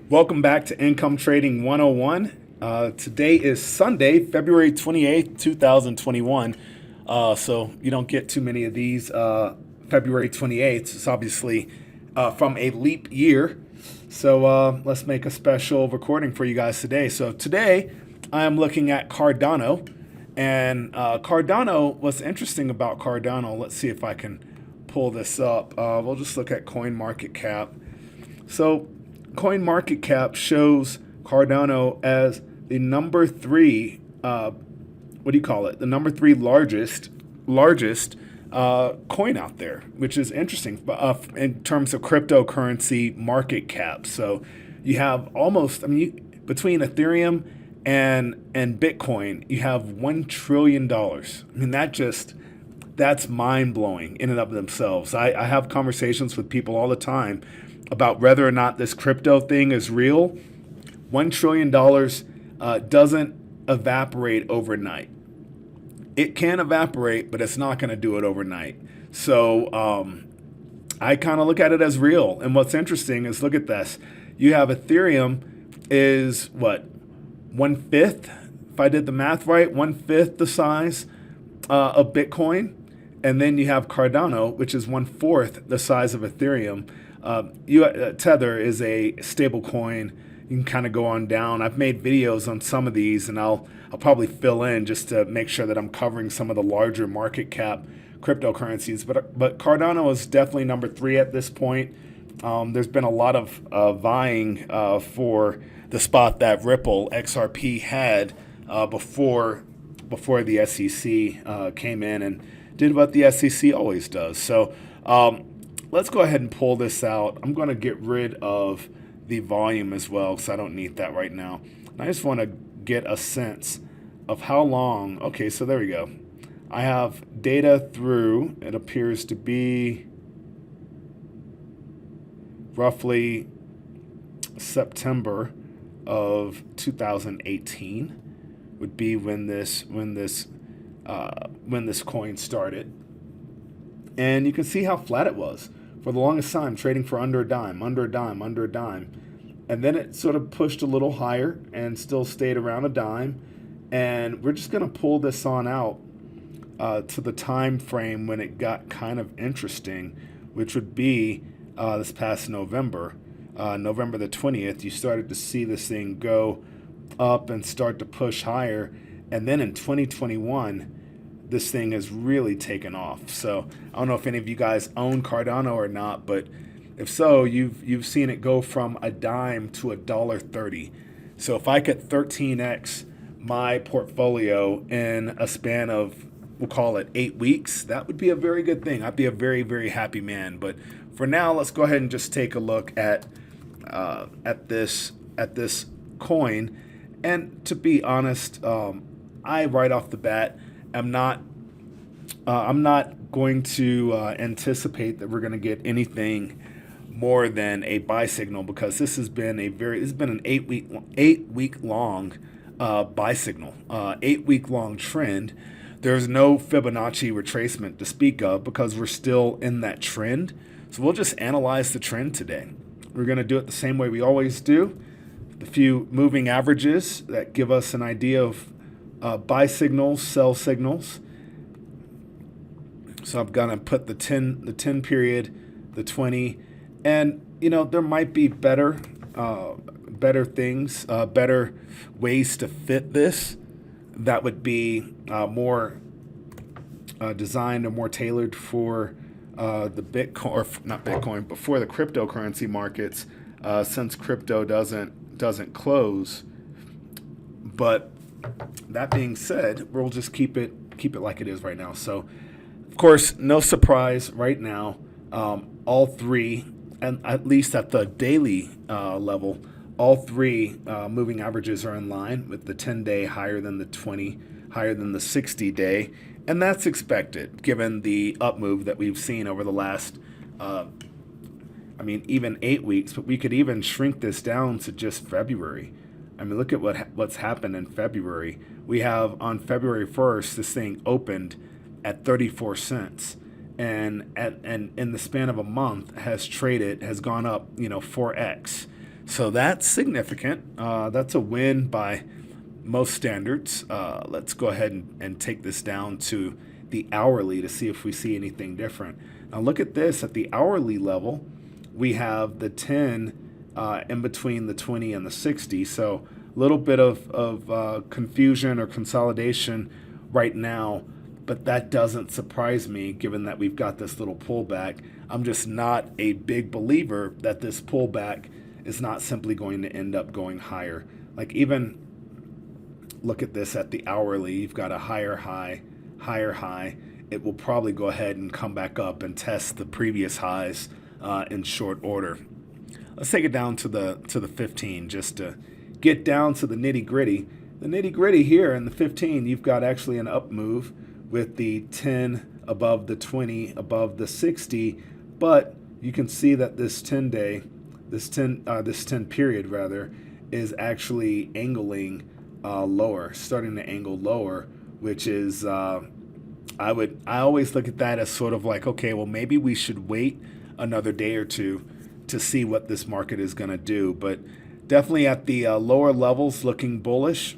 Welcome back to Income Trading 101. Today is Sunday, February 28th, 2021. So you don't get too many of these February 28th. It's obviously from a leap year. So let's make a special recording for you guys today. So today I am looking at Cardano. And Cardano, what's interesting about Cardano, let's see if I can pull this up. We'll just look at CoinMarketCap. So CoinMarketCap shows Cardano as the number three, the number three largest coin out there, which is interesting in terms of cryptocurrency market cap. So you have almost, between Ethereum and Bitcoin, you have $1 trillion. That's mind blowing in and of themselves. I have conversations with people all the time about whether or not this crypto thing is real. $1 trillion doesn't evaporate overnight. It can evaporate, but it's not going to do it overnight. So I kind of look at it as real. And what's interesting is, look at this. You have Ethereum is what? 1/5, if I did the math right, 1/5 the size of Bitcoin. And then you have Cardano, which is 1/4 the size of Ethereum. Tether is a stable coin. You can kind of go on down. I've made videos on some of these, and I'll probably fill in just to make sure that I'm covering some of the larger market cap cryptocurrencies. But Cardano is definitely number 3 at this point. There's been a lot of vying for the spot that Ripple XRP had before the SEC came in and did what the SEC always does. So let's go ahead and pull this out. I'm going to get rid of the volume as well because I don't need that right now. And I just want to get a sense of how long. Okay, so there we go. I have data through, it appears to be roughly September of 2018 would be when this coin started. And you can see how flat it was for the longest time, trading for under a dime. And then it sort of pushed a little higher and still stayed around a dime. And we're just going to pull this on out to the time frame when it got kind of interesting, which would be this past November. November the 20th, you started to see this thing go up and start to push higher. And then in 2021, this thing has really taken off. So I don't know if any of you guys own Cardano or not, but if so, you've seen it go from a dime to $1.30. So if I could 13x my portfolio in a span of, we'll call it 8 weeks, that would be a very good thing. I'd be a very, very happy man. But for now, let's go ahead and just take a look at this coin. And to be honest, I right off the bat I'm not going to anticipate that we're going to get anything more than a buy signal, because this has been an 8 week long buy signal, 8 week long trend. There's no Fibonacci retracement to speak of because we're still in that trend. So we'll just analyze the trend today. We're going to do it the same way we always do. The few moving averages that give us an idea of buy signals, sell signals. So I'm going to put the 10 period, the 20, and there might be better things, better ways to fit this that would be more designed or more tailored for the Bitcoin, or not Bitcoin, but for the cryptocurrency markets, since crypto doesn't close. But that being said, we'll just keep it like it is right now. So, of course, no surprise right now. All three, and at least at the daily level, all three moving averages are in line, with the 10-day higher than the 20, higher than the 60-day. And that's expected given the up move that we've seen over the last, even 8 weeks. But we could even shrink this down to just February. Look at what's happened in February. We have on February 1st, this thing opened at 34 cents. And in the span of a month has gone up, 4x. So that's significant. That's a win by most standards. Let's go ahead and take this down to the hourly to see if we see anything different. Now look at this. At the hourly level, we have the 10 in between the 20 and the 60. So a little bit of confusion or consolidation right now, but that doesn't surprise me given that we've got this little pullback. I'm just not a big believer that this pullback is not simply going to end up going higher. Like even look at this at the hourly, you've got a higher high, higher high. It will probably go ahead and come back up and test the previous highs in short order. Let's take it down to the 15 just to get down to the nitty gritty. The nitty gritty here in the 15, you've got actually an up move with the 10 above the 20 above the 60, but you can see that this 10 period rather is actually angling lower, starting to angle lower, which is I always look at that as sort of like, okay, well maybe we should wait another day or two to see what this market is going to do, but definitely at the lower levels looking bullish.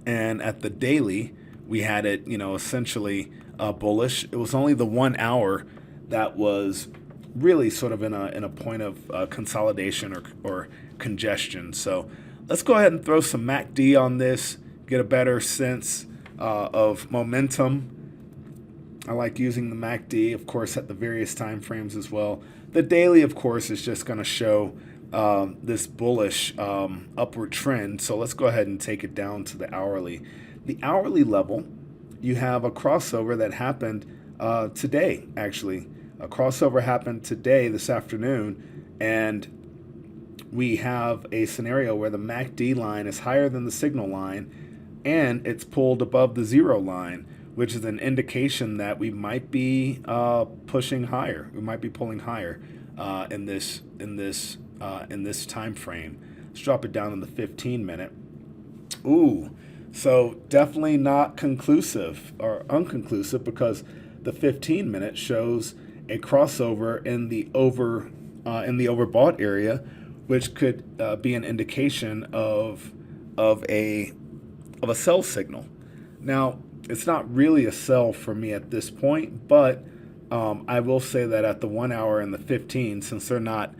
And at the daily, we had it, essentially bullish. It was only the 1 hour that was really sort of in a point of consolidation or congestion. So let's go ahead and throw some MACD on this, get a better sense of momentum. I like using the MACD, of course, at the various time frames as well. The daily, of course, is just going to show this bullish upward trend. So let's go ahead and take it down to the hourly. The hourly level, you have a crossover that happened today, actually. A crossover happened today, this afternoon, and we have a scenario where the MACD line is higher than the signal line, and it's pulled above the zero line, which is an indication that we might be pushing higher. We might be pulling higher in this time frame. Let's drop it down in the 15-minute. Ooh, so definitely not conclusive or unconclusive because the 15-minute shows a crossover in the overbought area, which could be an indication of a sell signal. Now, it's not really a sell for me at this point, but I will say that at the 1 hour and the 15, since they're not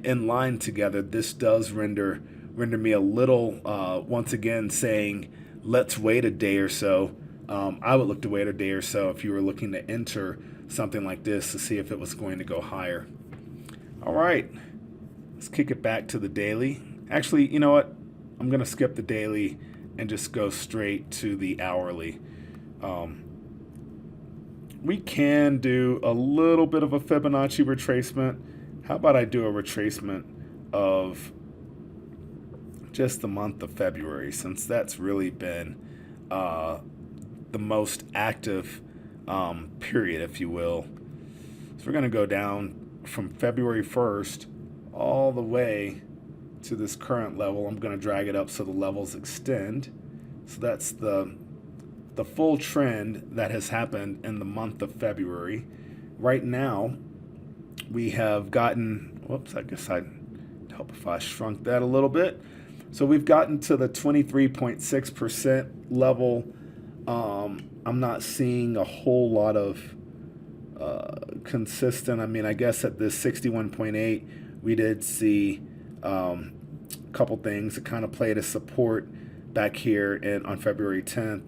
in line together, this does render me a little, once again, saying let's wait a day or so. I would look to wait a day or so if you were looking to enter something like this to see if it was going to go higher. All right, let's kick it back to the daily. Actually, you know what? I'm going to skip the daily and just go straight to the hourly. We can do a little bit of a Fibonacci retracement. How about I do a retracement of just the month of February, since that's really been the most active period, if you will. So we're going to go down from February 1st all the way to this current level. I'm going to drag it up so the levels extend. So that's the full trend that has happened in the month of February. Right now, we have gotten, whoops, I guess I'd help if I shrunk that a little bit. So we've gotten to the 23.6% level. I'm not seeing a whole lot of consistent. I mean, I guess at this 61.8, we did see a couple things that kind of played as support back here on February 10th.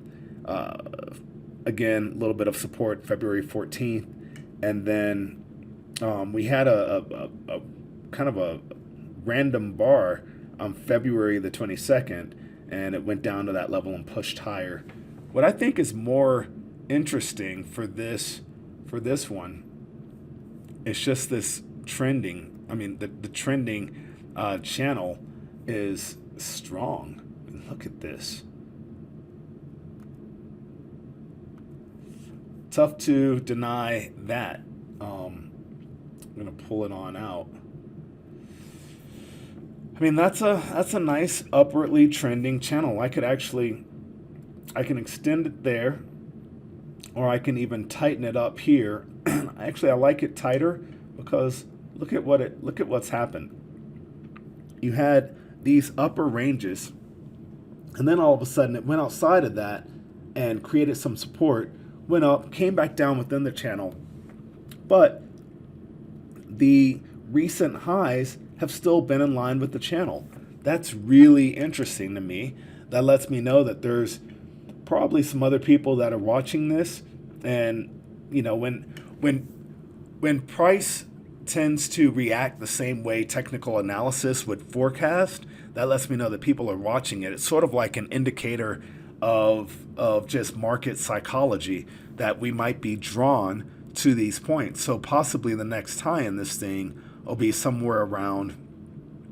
Again, a little bit of support February 14th. And then we had a kind of a random bar on February the 22nd, and it went down to that level and pushed higher. What I think is more interesting for this one is just this trending. I mean, the trending channel is strong. Look at this. Tough to deny that. I'm gonna pull it on out. I mean, that's a nice upwardly trending channel. I can extend it there, or I can even tighten it up here. Actually, I like it tighter because look at what's happened. you had these upper ranges, and then all of a sudden it went outside of that and created some support, went up, came back down within the channel. But the recent highs have still been in line with the channel. That's really interesting to me. That lets me know that there's probably some other people that are watching this. And you know, when price tends to react the same way technical analysis would forecast, that lets me know that people are watching it. It's sort of like an indicator of just market psychology, that we might be drawn to these points. So possibly the next high in this thing will be somewhere around,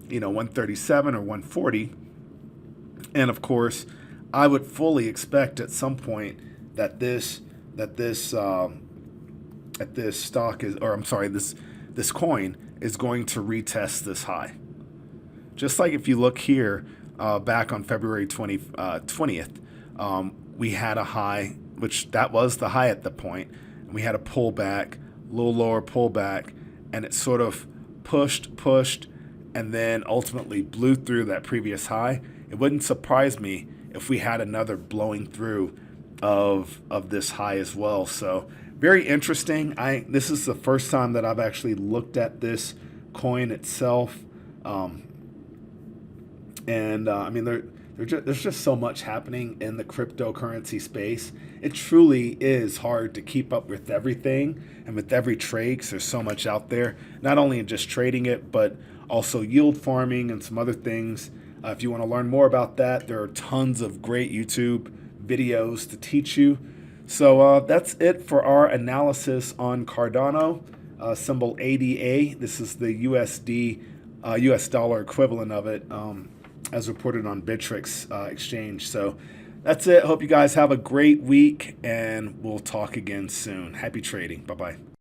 137 or 140. And of course, I would fully expect at some point that this stock is, or I'm sorry, this coin is going to retest this high. Just like if you look here, back on February 20th, we had a high, which that was the high at the point. And we had a pullback, a little lower pullback, and it sort of pushed, and then ultimately blew through that previous high. It wouldn't surprise me if we had another blowing through of this high as well. So very interesting. This is the first time that I've actually looked at this coin itself. I mean, there's just so much happening in the cryptocurrency space. It truly is hard to keep up with everything and with every trade, 'cause there's so much out there, not only in just trading it, but also yield farming and some other things. If you want to learn more about that, there are tons of great YouTube videos to teach you. So that's it for our analysis on Cardano, symbol ADA. This is the USD, US dollar equivalent of it, as reported on Bittrex exchange. So that's it. Hope you guys have a great week, and we'll talk again soon. Happy trading. Bye-bye.